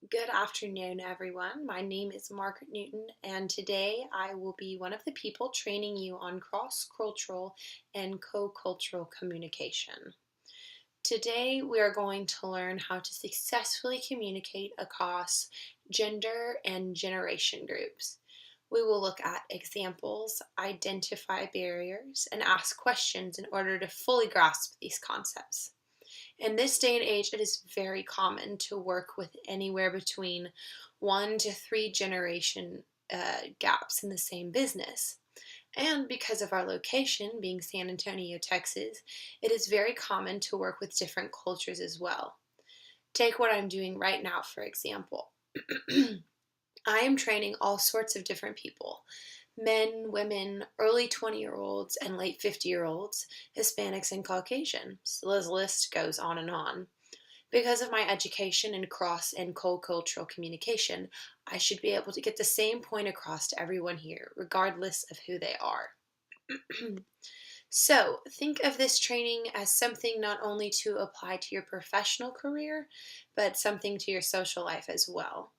Good afternoon, everyone. My name is Margaret Newton, and today I will be one of the people training you on cross-cultural and co-cultural communication. Today, we are going to learn how to successfully communicate across gender and generation groups. We will look at examples, identify barriers, and ask questions in order to fully grasp these concepts. In this day and age, it is very common to work with anywhere between 1 to 3 generation gaps in the same business. And because of our location being San Antonio, Texas, it is very common to work with different cultures as well. Take what I'm doing right now, for example. I am training all sorts of different people: men, women, early 20-year-olds, and late 50-year-olds, Hispanics, and Caucasians. The list goes on and on. Because of my education in cross and co-cultural communication, I should be able to get the same point across to everyone here, regardless of who they are. So, think of this training as something not only to apply to your professional career, but something to your social life as well.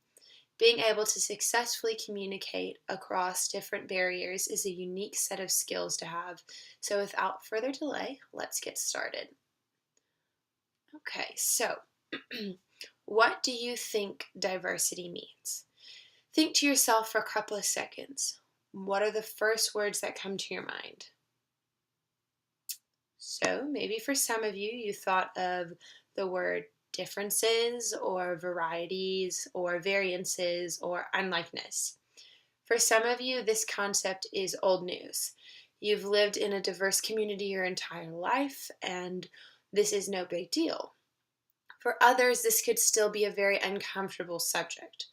Being able to successfully communicate across different barriers is a unique set of skills to have. So, without further delay, let's get started. Okay, so what do you think diversity means? Think to yourself for a couple of seconds. What are the first words that come to your mind? So maybe for some of you, you thought of the word differences or varieties or variances or unlikeness. For some of you, this concept is old news. You've lived in a diverse community your entire life, and this is no big deal. For others, this could still be a very uncomfortable subject.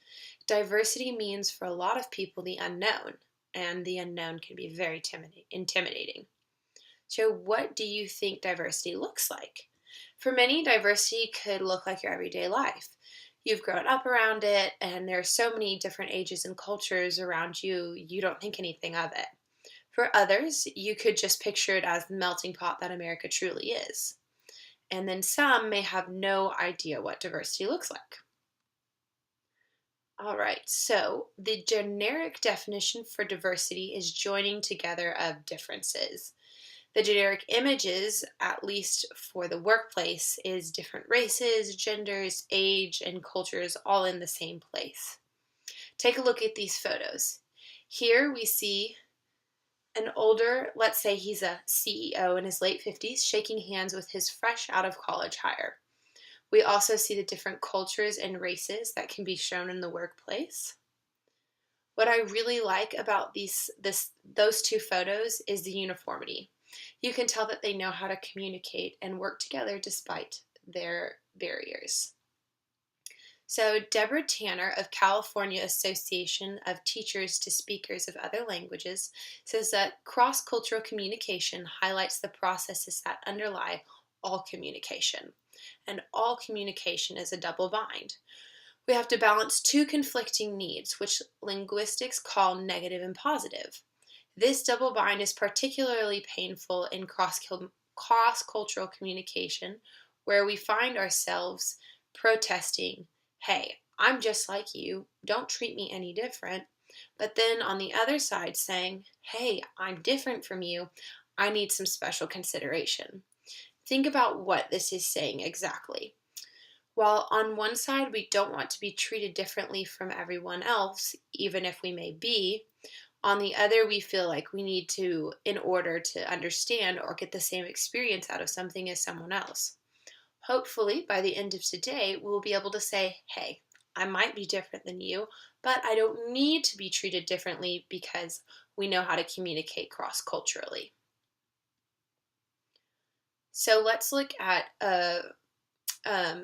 Diversity means for a lot of people the unknown, and the unknown can be very intimidating. So, what do you think diversity looks like? For many, diversity could look like your everyday life. You've grown up around it, and there are so many different ages and cultures around you, you don't think anything of it. For others, you could just picture it as the melting pot that America truly is. And then some may have no idea what diversity looks like. All right, so the generic definition for diversity is joining together of differences. The generic images, at least for the workplace, is different races, genders, age, and cultures all in the same place. Take a look at these photos. Here we see an older, let's say he's a CEO in his late 50s, shaking hands with his fresh out of college hire. We also see the different cultures and races that can be shown in the workplace. What I really like about those two photos is the uniformity. You can tell that they know how to communicate and work together despite their barriers. So, Deborah Tanner of California Association of Teachers to Speakers of Other Languages says that cross-cultural communication highlights the processes that underlie all communication. And all communication is a double bind. We have to balance two conflicting needs, which linguistics call negative and positive. This double bind is particularly painful in cross-cultural communication, where we find ourselves protesting, hey, I'm just like you, don't treat me any different. But then on the other side saying, hey, I'm different from you, I need some special consideration. Think about what this is saying exactly. While on one side we don't want to be treated differently from everyone else, even if we may be, on the other we feel like we need to, in order to understand or get the same experience out of something as someone else. Hopefully, by the end of today, we'll be able to say, hey, I might be different than you, but I don't need to be treated differently because we know how to communicate cross-culturally. So let's look at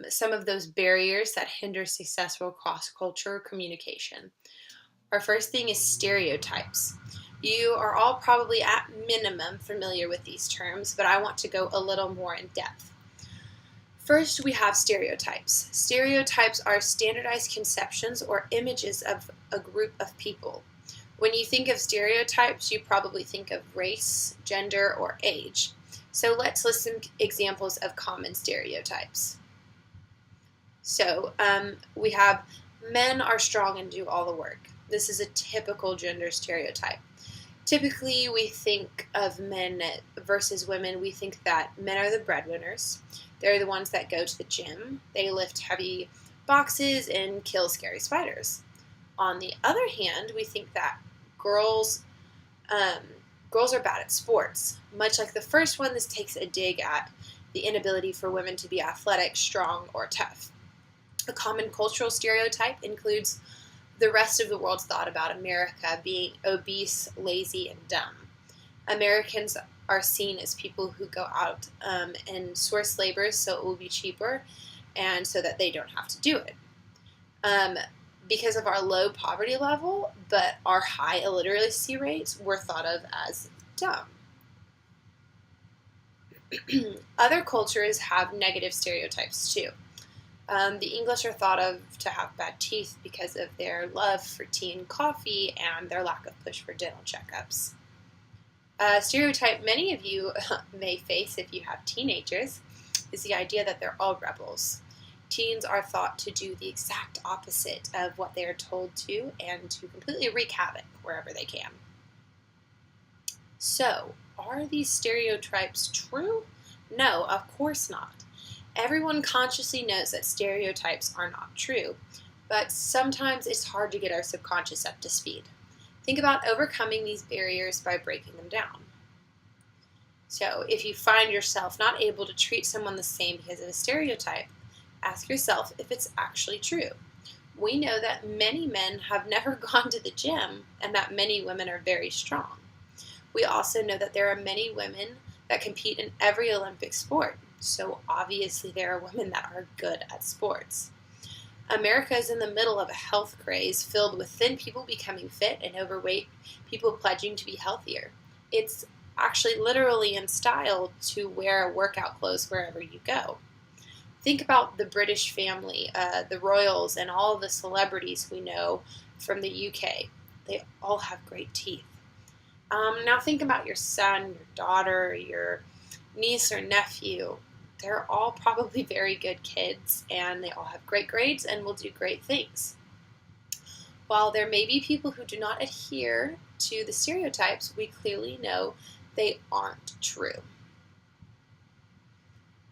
some of those barriers that hinder successful cross-cultural communication. Our first thing is stereotypes. You are all probably at minimum familiar with these terms, but I want to go a little more in depth. First, we have stereotypes. Stereotypes are standardized conceptions or images of a group of people. When you think of stereotypes, you probably think of race, gender, or age. So let's list some examples of common stereotypes. So we have Men are strong and do all the work. This is a typical gender stereotype. Typically, we think of men versus women. We think that men are the breadwinners. They're the ones that go to the gym. They lift heavy boxes and kill scary spiders. On the other hand, we think that girls um, girls are bad at sports. Much like the first one, this takes a dig at the inability for women to be athletic, strong, or tough. A common cultural stereotype includes the rest of the world's thought about America being obese, lazy, and dumb. Americans are seen as people who go out and source labor so it will be cheaper and so that they don't have to do it. Because of our low poverty level, but our high illiteracy rates, we're thought of as dumb. Other cultures have negative stereotypes too. The English are thought of to have bad teeth because of their love for tea and coffee and their lack of push for dental checkups. A stereotype many of you may face if you have teenagers is the idea that they're all rebels. Teens are thought to do the exact opposite of what they are told to and to completely wreak havoc wherever they can. So, are these stereotypes true? No, of course not. Everyone consciously knows that stereotypes are not true, but sometimes it's hard to get our subconscious up to speed. Think about overcoming these barriers by breaking them down. So, if you find yourself not able to treat someone the same because of a stereotype, ask yourself if it's actually true. We know that many men have never gone to the gym and that many women are very strong. We also know that there are many women that compete in every Olympic sport, so obviously there are women that are good at sports. America is in the middle of a health craze filled with thin people becoming fit and overweight people pledging to be healthier. It's actually literally in style to wear workout clothes wherever you go. Think about the British family, the royals, and all of the celebrities we know from the UK. They all have great teeth. Now think about your son, your daughter, your niece or nephew. They're all probably very good kids, and they all have great grades and will do great things. While there may be people who do not adhere to the stereotypes, we clearly know they aren't true.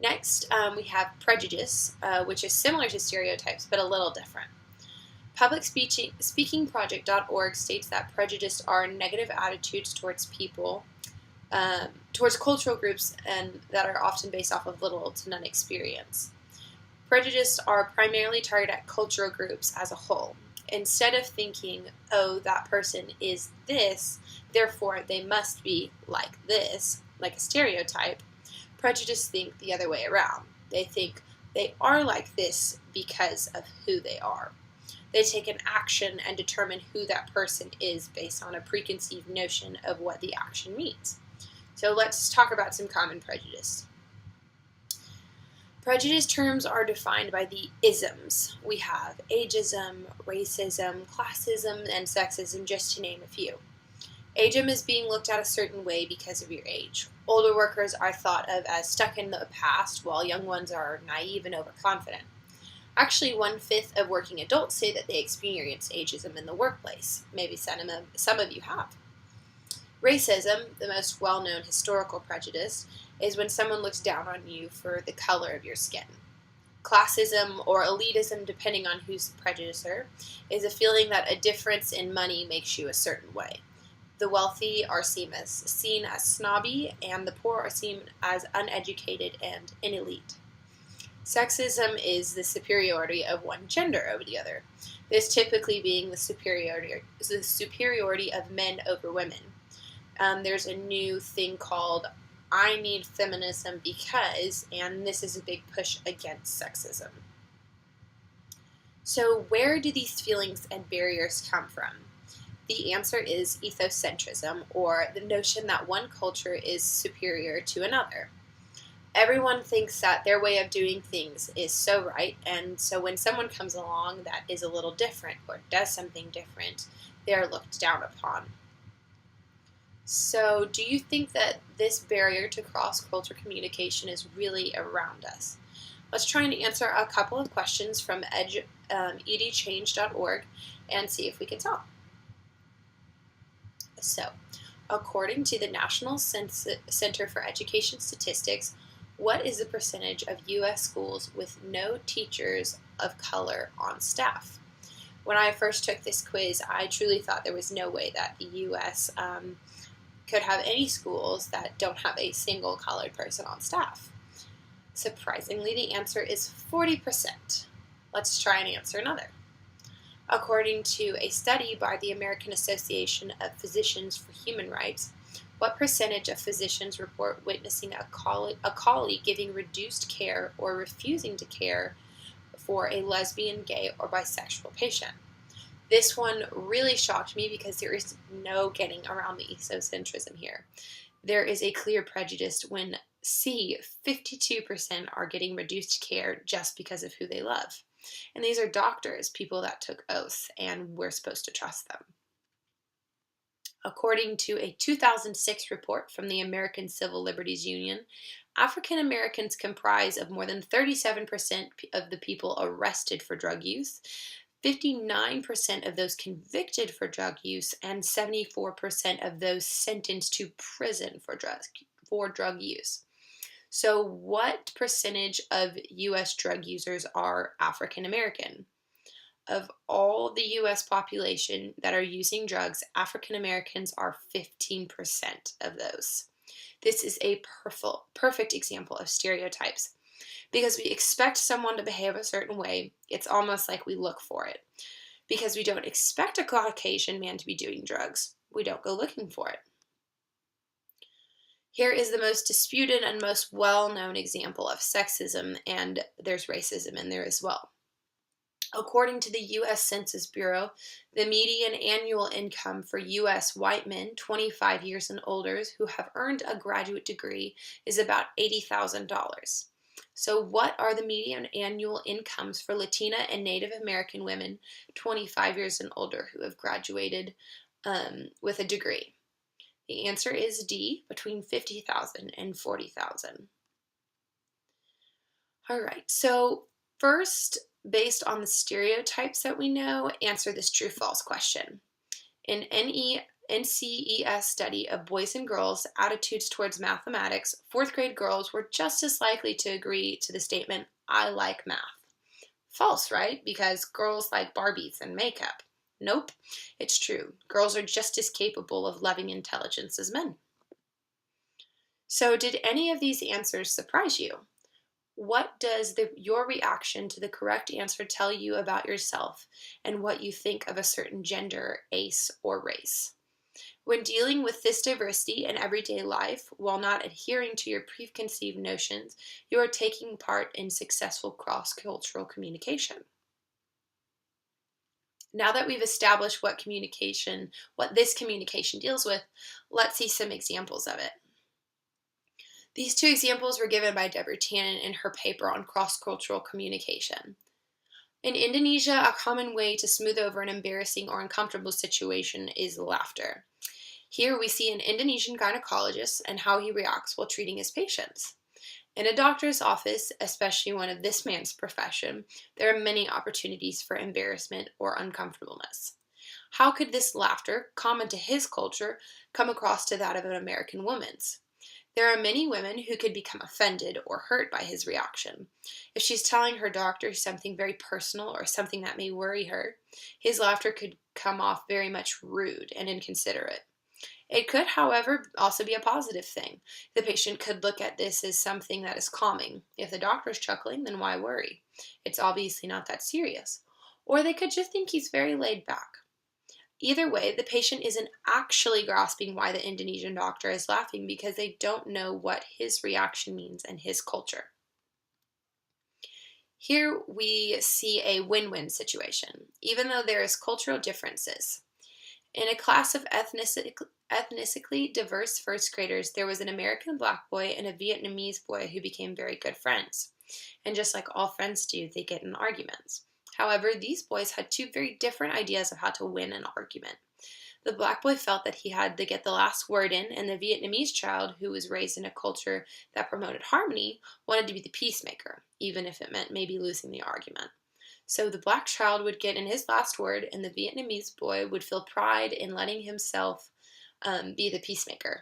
Next, we have prejudice, which is similar to stereotypes but a little different. PublicSpeakingProject.org states that prejudice are negative attitudes towards people, towards cultural groups, and that are often based off of little to none experience. Prejudice are primarily targeted at cultural groups as a whole. Instead of thinking, oh, that person is this, therefore they must be like this, like a stereotype, prejudice think the other way around. They think they are like this because of who they are. They take an action and determine who that person is based on a preconceived notion of what the action means. So let's talk about some common prejudice. Prejudice terms are defined by the isms. We have ageism, racism, classism, and sexism, just to name a few. Ageism is being looked at a certain way because of your age. Older workers are thought of as stuck in the past, while young ones are naive and overconfident. Actually, 1/5 of working adults say that they experience ageism in the workplace. Maybe some of you have. Racism, the most well-known historical prejudice, is when someone looks down on you for the color of your skin. Classism, or elitism, depending on who's the prejudicer, is a feeling that a difference in money makes you a certain way. The wealthy are seen as snobby, and the poor are seen as uneducated and an elite. Sexism is the superiority of one gender over the other, this typically being the superiority of men over women. There's a new thing called I Need Feminism Because, and this is a big push against sexism. So where do these feelings and barriers come from? The answer is ethocentrism, or the notion that one culture is superior to another. Everyone thinks that their way of doing things is so right, and so when someone comes along that is a little different or does something different, they're looked down upon. So, do you think that this barrier to cross-culture communication is really around us? Let's try and answer a couple of questions from edchange.org and see if we can tell. So, according to the National Center for Education Statistics, what is the percentage of U.S. schools with no teachers of color on staff? When I first took this quiz, I truly thought there was no way that the U.S. Could have any schools that don't have a single colored person on staff. Surprisingly, the answer is 40%. Let's try and answer another. According to a study by the American Association of Physicians for Human Rights, what percentage of physicians report witnessing a colleague giving reduced care or refusing to care for a lesbian, gay, or bisexual patient? This one really shocked me because there is no getting around the ethocentrism here. There is a clear prejudice when 52% are getting reduced care just because of who they love. And these are doctors, people that took oaths, and we're supposed to trust them. According to a 2006 report from the American Civil Liberties Union, African Americans comprise of more than 37% of the people arrested for drug use, 59% of those convicted for drug use, and 74% of those sentenced to prison for drug use. So what percentage of U.S. drug users are African American? Of all the U.S. population that are using drugs, African Americans are 15% of those. This is a perfect example of stereotypes. Because we expect someone to behave a certain way, it's almost like we look for it. Because we don't expect a Caucasian man to be doing drugs, we don't go looking for it. Here is the most disputed and most well-known example of sexism, and there's racism in there as well. According to the U.S. Census Bureau, the median annual income for U.S. white men 25 years and older who have earned a graduate degree is about $80,000. So what are the median annual incomes for Latina and Native American women 25 years and older who have graduated with a degree? The answer is D, between $50,000 and $40,000. All right, so first, based on the stereotypes that we know, answer this true-false question. In NCES study of boys and girls' attitudes towards mathematics, fourth grade girls were just as likely to agree to the statement, "I like math." False, right? Because girls like Barbies and makeup. Nope, it's true. Girls are just as capable of loving intelligence as men. So did any of these answers surprise you? What does your reaction to the correct answer tell you about yourself and what you think of a certain gender, ace, or race? When dealing with this diversity in everyday life, while not adhering to your preconceived notions, you are taking part in successful cross-cultural communication. Now that we've established what this communication deals with, let's see some examples of it. These two examples were given by Deborah Tannen in her paper on cross-cultural communication. In Indonesia, a common way to smooth over an embarrassing or uncomfortable situation is laughter. Here we see an Indonesian gynecologist and how he reacts while treating his patients. In a doctor's office, especially one of this man's profession, there are many opportunities for embarrassment or uncomfortableness. How could this laughter, common to his culture, come across to that of an American woman's? There are many women who could become offended or hurt by his reaction. If she's telling her doctor something very personal or something that may worry her, his laughter could come off very much rude and inconsiderate. It could, however, also be a positive thing. The patient could look at this as something that is calming. If the doctor's chuckling, then why worry? It's obviously not that serious. Or they could just think he's very laid back. Either way, the patient isn't actually grasping why the Indonesian doctor is laughing because they don't know what his reaction means in his culture. Here we see a win-win situation, even though there is cultural differences. In a class of ethnically diverse first graders, there was an American black boy and a Vietnamese boy who became very good friends. And just like all friends do, they get in arguments. However, these boys had two very different ideas of how to win an argument. The black boy felt that he had to get the last word in, and the Vietnamese child, who was raised in a culture that promoted harmony, wanted to be the peacemaker, even if it meant maybe losing the argument. So the black child would get in his last word, and the Vietnamese boy would feel pride in letting himself be the peacemaker.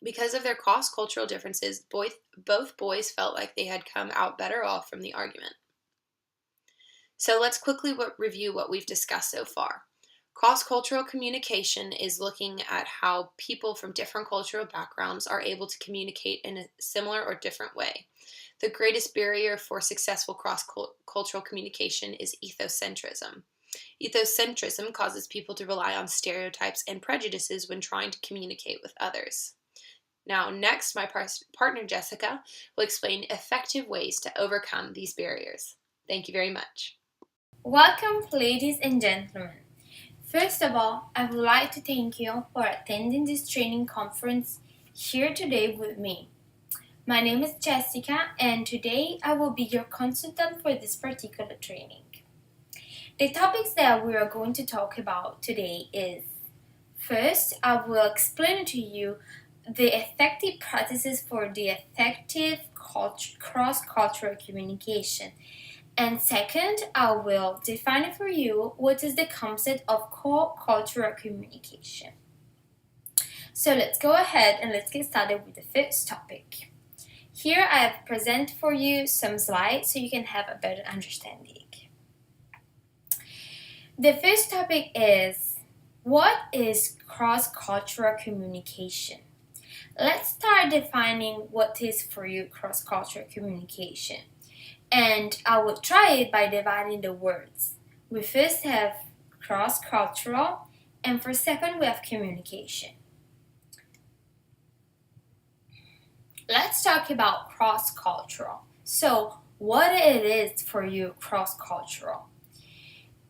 Because of their cross-cultural differences, both boys felt like they had come out better off from the argument. So let's quickly review what we've discussed so far. Cross-cultural communication is looking at how people from different cultural backgrounds are able to communicate in a similar or different way. The greatest barrier for successful cross-cultural communication is ethocentrism. Ethocentrism causes people to rely on stereotypes and prejudices when trying to communicate with others. Now, next, my partner Jessica will explain effective ways to overcome these barriers. Thank you very much. Welcome, ladies and gentlemen. First of all, I would like to thank you for attending this training conference here today with me. My name is Jessica, and today I will be your consultant for this particular training. The topics that we are going to talk about today is, first, I will explain to you the effective practices for the effective cross-cultural communication. And second, I will define for you what is the concept of co-cultural communication. So let's go ahead and let's get started with the first topic. Here I have presented for you some slides so you can have a better understanding. The first topic is, what is cross-cultural communication? Let's start defining what is for you cross-cultural communication. And I will try it by dividing the words. We first have cross-cultural, and for second we have communication. Let's talk about cross-cultural. So, what it is for you cross-cultural?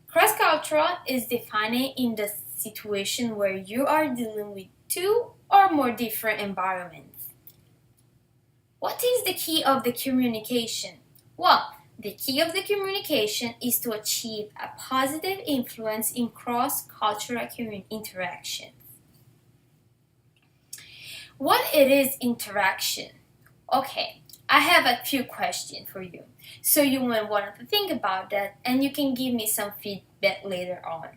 Cross-cultural is defined in the situation where you are dealing with two or more different environments. What is the key of the communication? Well, the key of the communication is to achieve a positive influence in cross-cultural interactions. What it is interaction? Okay, I have a few questions for you. So you might want to think about that and you can give me some feedback later on.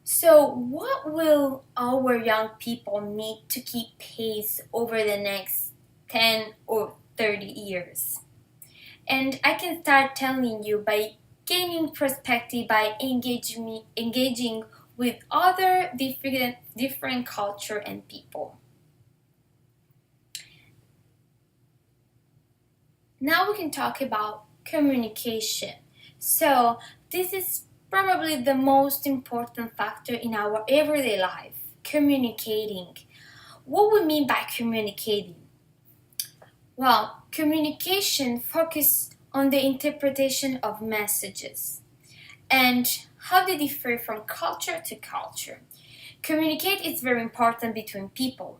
So what will our young people need to keep pace over the next 10 or 30 years? And I can start telling you by gaining perspective by engaging with other different culture and people. Now we can talk about communication. So this is probably the most important factor in our everyday life, communicating. What we mean by communicating? Well, communication focuses on the interpretation of messages and how they differ from culture to culture. Communicate is very important between people.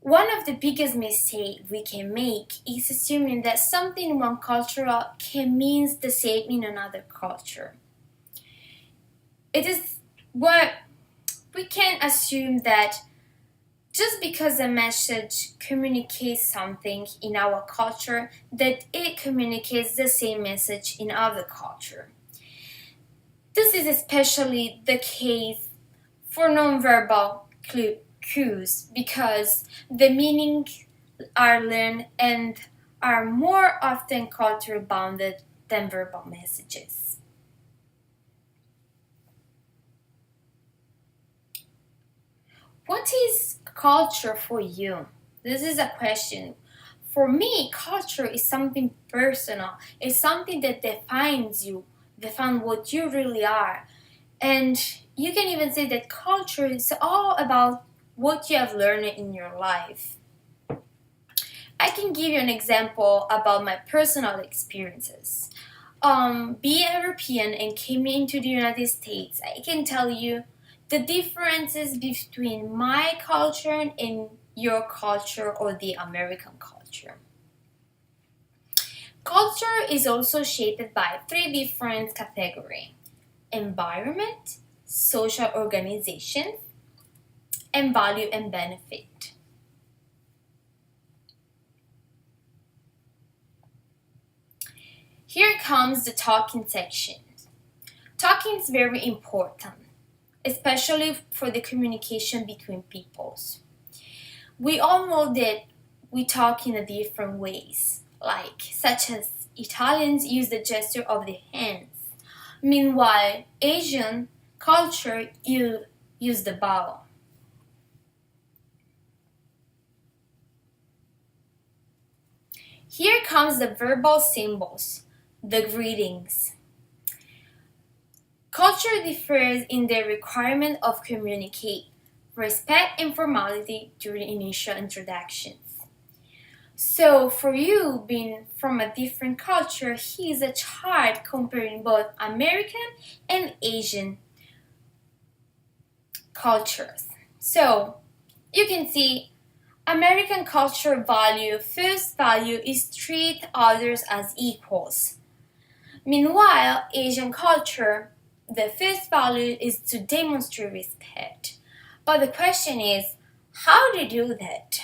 One of the biggest mistakes we can make is assuming that something in one culture can mean the same in another culture. It is what we can assume that just because a message communicates something in our culture, that it communicates the same message in other culture. This is especially the case for nonverbal cues because the meanings are learned and are more often culture bounded than verbal messages. What is culture for you? This is a question. For me, culture is something personal. It's something that defines you, defines what you really are. And you can even say that culture is all about what you have learned in your life. I can give you an example about my personal experiences. Being European and came into the United States, I can tell you the differences between my culture and your culture or the American culture. Culture is also shaped by three different categories: environment, social organization, and value and benefit. Here comes the talking section. Talking is very important, especially for the communication between peoples. We all know that we talk in a different ways, such as Italians use the gesture of the hands. Meanwhile, Asian culture use the bow. Here comes the verbal symbols, the greetings. Culture differs in the requirement of communicate, respect, and formality during initial introductions. So, for you being from a different culture, here's a chart comparing both American and Asian cultures. So, you can see American culture first value is treat others as equals. Meanwhile, Asian culture, the first value is to demonstrate respect. But the question is, how do they do that?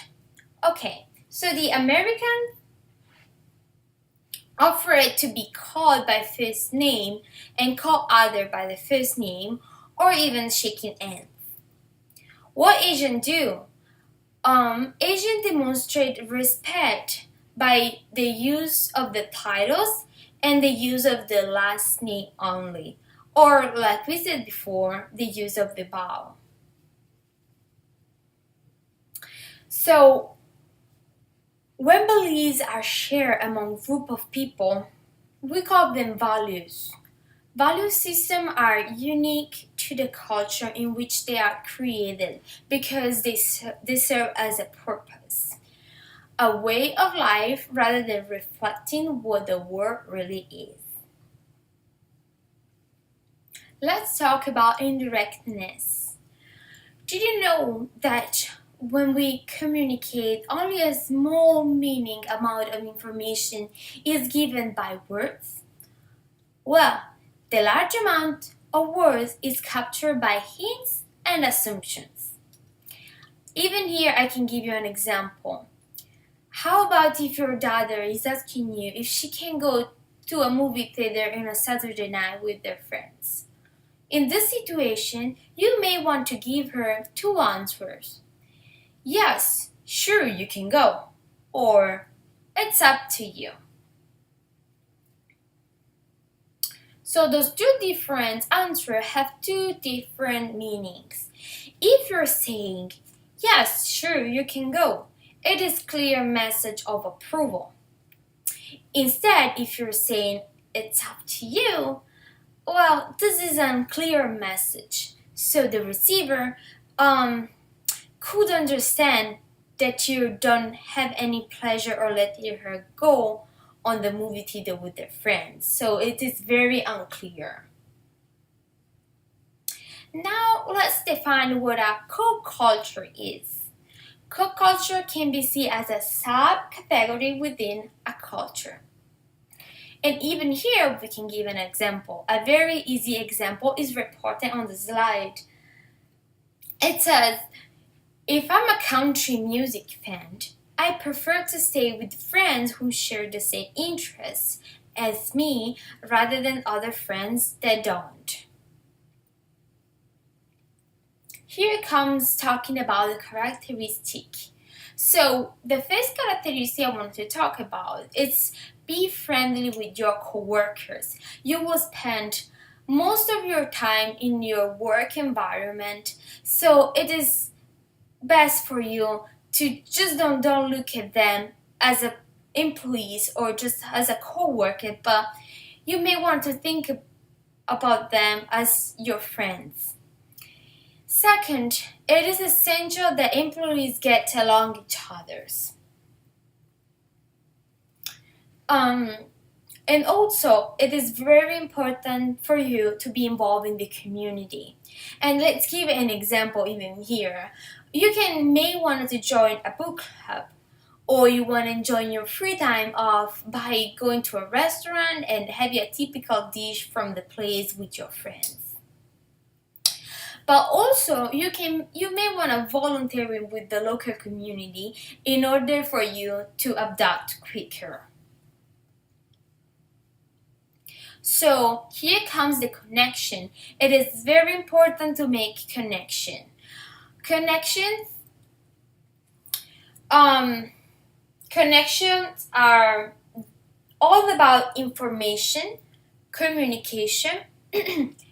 Okay, so the American offer it to be called by first name and call other by the first name or even shaking hands. What Asian do? Asian demonstrate respect by the use of the titles and the use of the last name only, or like we said before, the use of the bow. So, when beliefs are shared among group of people, we call them values. Value systems are unique to the culture in which they are created because they serve as a purpose, a way of life rather than reflecting what the world really is. Let's talk about indirectness. Did you know that when we communicate, only a small meaning amount of information is given by words? Well, the large amount of words is captured by hints and assumptions. Even here, I can give you an example. How about if your daughter is asking you if she can go to a movie theater on a Saturday night with their friends? In this situation, you may want to give her two answers. Yes, sure, you can go. Or, it's up to you. So those two different answers have two different meanings. If you're saying, yes, sure, you can go, it is clear message of approval. Instead, if you're saying, it's up to you, well, this is an unclear message. So the receiver could understand that you don't have any pleasure or letting her go on the movie theater with their friends. So it is very unclear. Now let's define what a co-culture is. Co-culture can be seen as a subcategory within a culture. And even here we can give an example. A very easy example is reported on the slide. It says, if I'm a country music fan, I prefer to stay with friends who share the same interests as me rather than other friends that don't. Here comes talking about the characteristic. So the first characteristic I want to talk about is be friendly with your coworkers. You will spend most of your time in your work environment, so it is best for you to just don't look at them as a employees or just as a co-worker, but you may want to think about them as your friends. Second, it is essential that employees get along each other's. And also, it is very important for you to be involved in the community. And let's give an example even here. You may want to join a book club, or you want to enjoy your free time off by going to a restaurant and having a typical dish from the place with your friends. But also you may want to volunteer with the local community in order for you to adapt quicker. So here comes the connection. It is very important to make connection. Connections um connections are all about information, communication,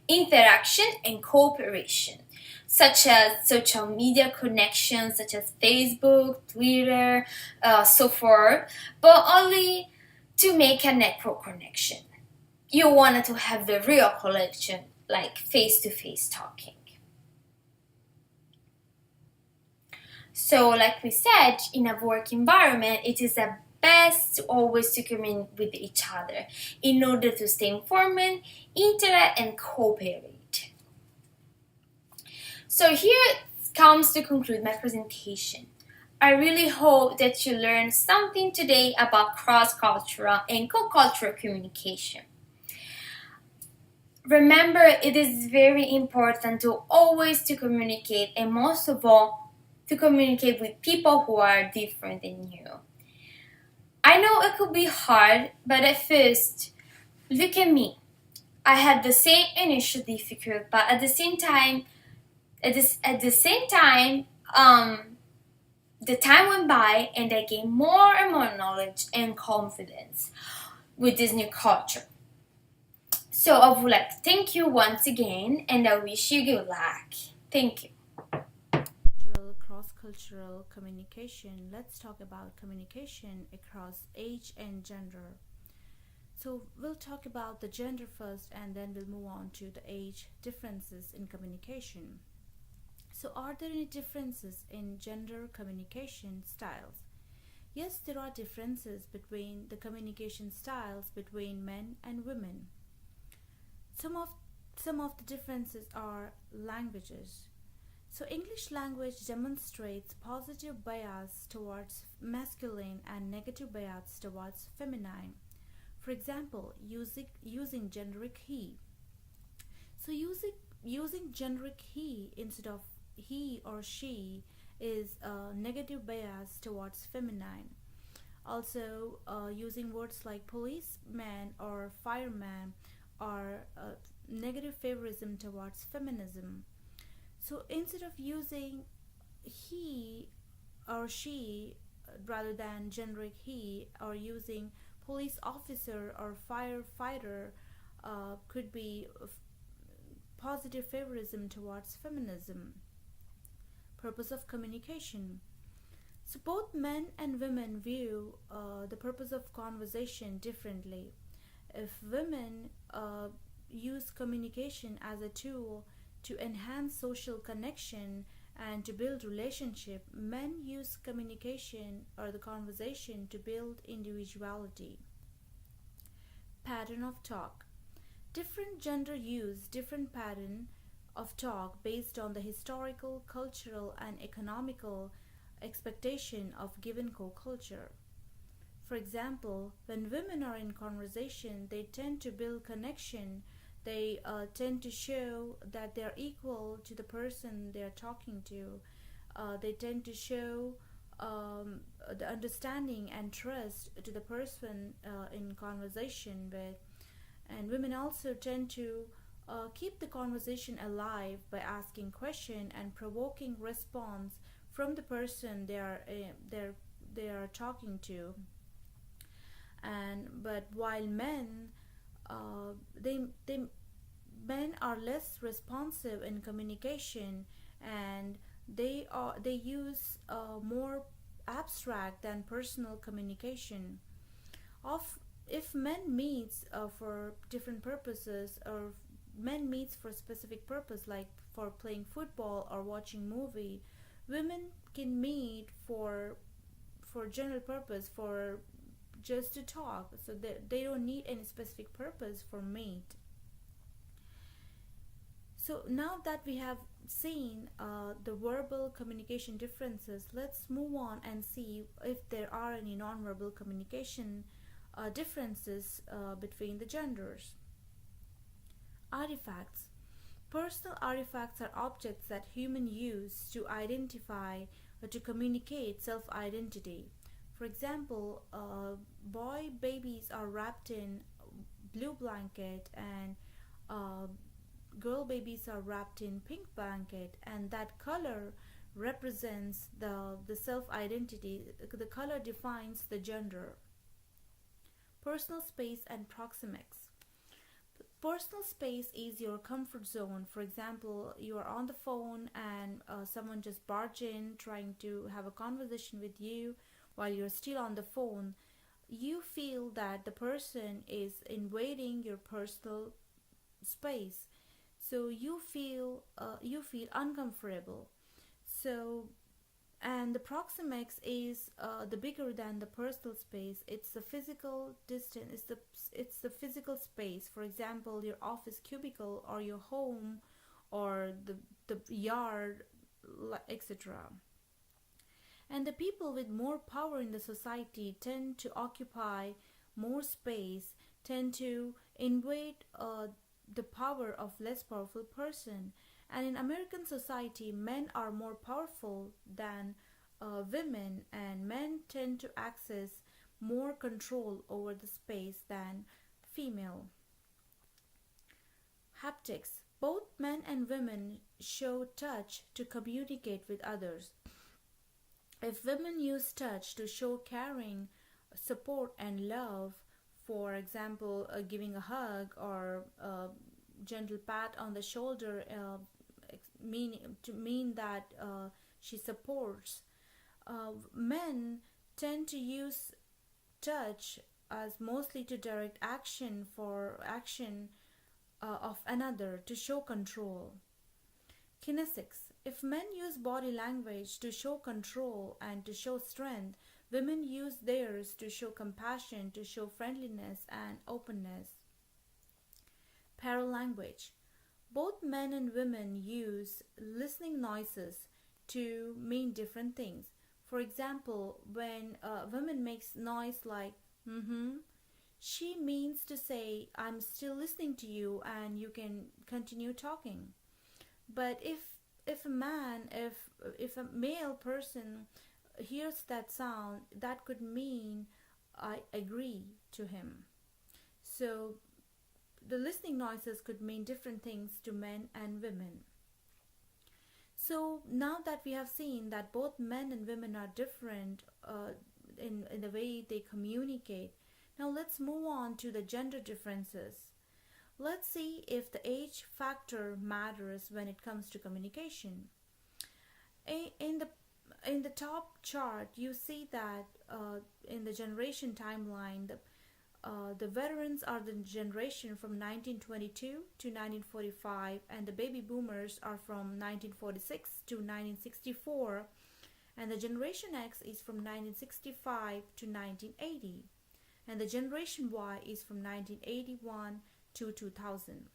interaction, and cooperation, such as social media connections, such as Facebook, Twitter, so forth, but only to make a network connection. You wanted to have the real connection, like face to face talking. So, like we said, in a work environment, it is the best always to communicate with each other in order to stay informed, interact, and cooperate. So here comes to conclude my presentation. I really hope that you learned something today about cross-cultural and co-cultural communication. Remember, it is very important to always to communicate, and most of all, to communicate with people who are different than you. I know it could be hard, but at first, look at me. I had the same initial difficult, but at the same time, the time went by, and I gained more and more knowledge and confidence with this new culture. So I would like to thank you once again, and I wish you good luck. Thank you. Cross-cultural communication. Let's talk about communication across age and gender. So we'll talk about the gender first, and then we'll move on to the age differences in communication. So are there any differences in gender communication styles? Yes, there are differences between the communication styles between men and women. Some of the differences are languages. So English language demonstrates positive bias towards masculine and negative bias towards feminine. For example, using generic he. So using generic he instead of he or she is a negative bias towards feminine. Also, using words like policeman or fireman are negative favorism towards feminism. So instead of using he or she rather than generic he, or using police officer or firefighter, could be positive favorism towards feminism. Purpose of communication. So both men and women view the purpose of conversation differently. If women use communication as a tool to enhance social connection and to build relationship, men use communication or the conversation to build individuality. Pattern of talk. Different gender use different pattern of talk based on the historical, cultural, and economical expectation of given co-culture. For example, when women are in conversation, they tend to build connection. They tend to show that they are equal to the person they are talking to. They tend to show the understanding and trust to the person in conversation with. And women also tend to keep the conversation alive by asking question and provoking response from the person they are talking to. And but while men they men are less responsive in communication, and they use more abstract than personal communication. Of If men meets for different purposes, or men meets for specific purpose like for playing football or watching movie, women can meet for general purpose, for just to talk, so they don't need any specific purpose for meet. So now that we have seen the verbal communication differences, let's move on and see if there are any nonverbal communication differences between the genders. Artifacts. Personal artifacts are objects that humans use to identify or to communicate self identity. For example, boy babies are wrapped in blue blanket, and uh, girl babies are wrapped in pink blanket, and that color represents the self identity. The color defines the gender. Personal space and proxemics. Personal space is your comfort zone. For example, you are on the phone and someone just barge in trying to have a conversation with you while you're still on the phone. You feel that the person is invading your personal space, so you feel uncomfortable. So, and the proxemics is the bigger than the personal space. It's the physical distance. It's the physical space. For example, your office cubicle or your home or the yard, etc. And the people with more power in the society tend to occupy more space, tend to invade the power of less powerful person. And in American society, men are more powerful than women, and men tend to access more control over the space than female. Haptics. Both men and women show touch to communicate with others. If women use touch to show caring, support, and love, for example, giving a hug or a gentle pat on the shoulder, mean that she supports. Men tend to use touch as mostly to direct action for action of another to show control. Kinesics. If men use body language to show control and to show strength, women use theirs to show compassion, to show friendliness and openness. Paralanguage. Both men and women use listening noises to mean different things. For example, when a woman makes noise like mm-hmm, she means to say, I'm still listening to you and you can continue talking. But if a man, if a male person hears that sound, that could mean I agree to him. So the listening noises could mean different things to men and women. So now that we have seen that both men and women are different in the way they communicate, now let's move on to the gender differences. Let's see if the age factor matters when it comes to communication. In the top chart, you see that in the generation timeline, the veterans are the generation from 1922 to 1945, and the baby boomers are from 1946 to 1964, and the generation X is from 1965 to 1980, and the generation Y is from 1981 to 2000.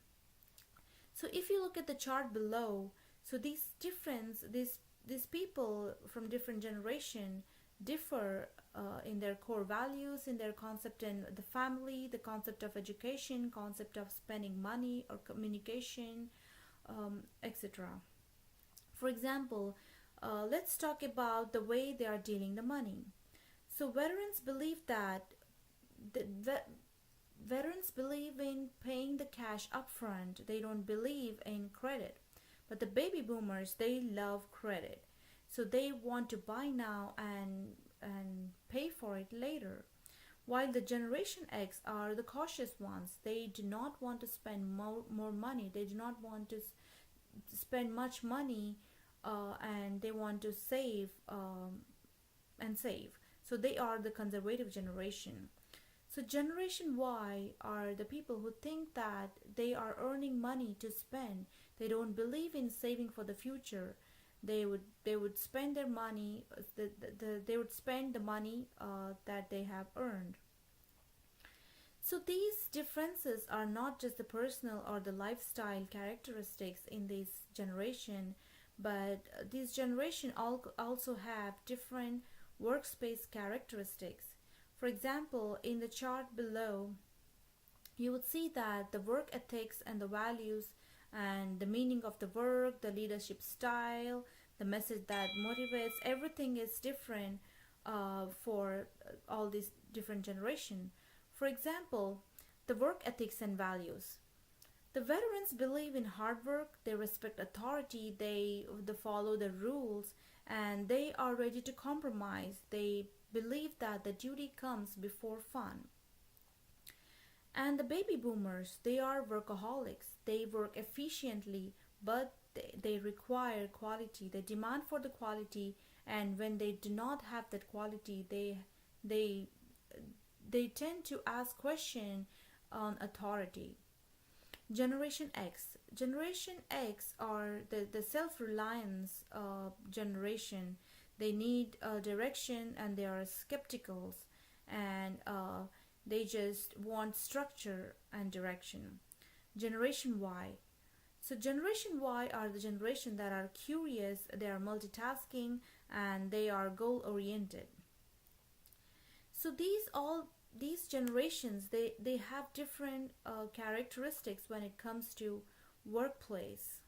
So if you look at the chart below, so these people from different generation differ in their core values, in their concept in the family, the concept of education, concept of spending money or communication, etc. For example, let's talk about the way they are dealing the money. So veterans believe that veterans believe in paying the cash upfront. They don't believe in credit. But the baby boomers, they love credit. So they want to buy now and pay for it later. While the generation X are the cautious ones. They do not want to spend more money. They do not want to spend much money, and they want to save and save. So they are the conservative generation. So generation Y are the people who think that they are earning money to spend. They don't believe in saving for the future. They would spend their money. They would spend the money that they have earned. So these differences are not just the personal or the lifestyle characteristics in this generation, but this generation also have different workspace characteristics. For example, in the chart below, you would see that the work ethics and the values and the meaning of the work, the leadership style, the message that motivates, everything is different for all these different generation. For example, the work ethics and values. The veterans believe in hard work, they respect authority, they follow the rules, and they are ready to compromise. They believe that the duty comes before fun. And the baby boomers, they are workaholics. They work efficiently, but they require quality. They demand for the quality, and when they do not have that quality, they they tend to ask question on authority. Generation X. Generation X are the self-reliance generation. They need direction and they are skeptical, and they just want structure and direction. Generation Y. So Generation Y are the generation that are curious, they are multitasking, and they are goal oriented. So these generations, they have different characteristics when it comes to workplace.